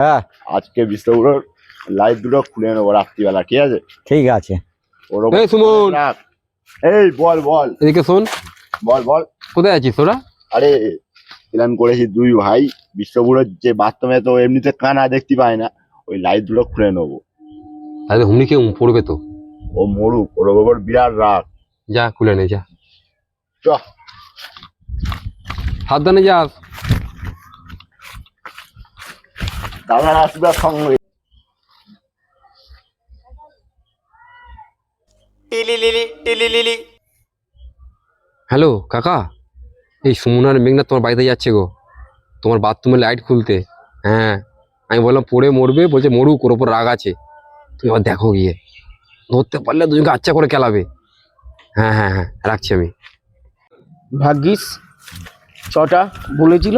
হ্যাঁ, আজকে বিশ্বগুলোর লাইট দুটো খুলে নেবো রাত্রিবেলা, ঠিক আছে? ঠিক আছে। এই সুমন, এই বল এদিকে শোন। বল। কোথায় আছিস তোরা? আরে প্ল্যান করেছি দুই ভাই, বিশ্বগুলোর যে বাথরুমে তো এমনিতে কানা দেখতে পায় না, ওই লাইট দুটো খুলে নেবো। তাহলে হুমনি কেউ পড়বে তো। ও মরুক, ওর ওপর বিরাট রাগ। যা খুলে নে, যা চ। সাবধানে যাস। দাদা আসবে সঙ্গে। হ্যালো কাকা, এই সুমন আর মেঘনা তোমার বাড়িতে যাচ্ছে গো, তোমার বাথরুমের লাইট খুলতে। হ্যাঁ, আমি বললাম পড়ে মরবে, বলছে মরুক, ওর ওপর রাগ আছে। তুমি এবার দেখো গিয়ে, ধরতে পারলে দুজনকে আচ্ছা করে খেলাবে। হ্যাঁ, রাখছি আমি। ভাগ্যিস ছটা বলেছিল,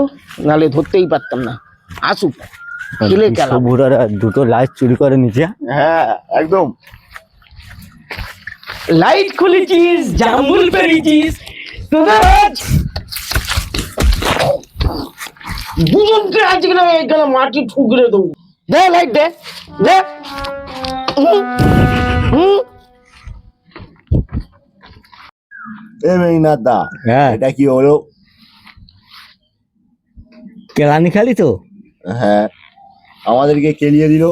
নালে ধরতেই পারতাম না। আসুক, খেলে খেলা। বুড়ারা দুটো লাইট চুরি করে নিচে। হ্যাঁ একদম। লাইট খুলেছিস, জামুল পেরেছিস, তোদের আজ দুজনকে আজকে না এখানে মাটি ঠুকরে দেবো। দে লাইট দে। এ মেঘনাথ দা, হ্যাঁ, এটা কি হলো? কেলানি খালি তো। হ্যাঁ, আমাদেরকে কেলিয়ে দিল।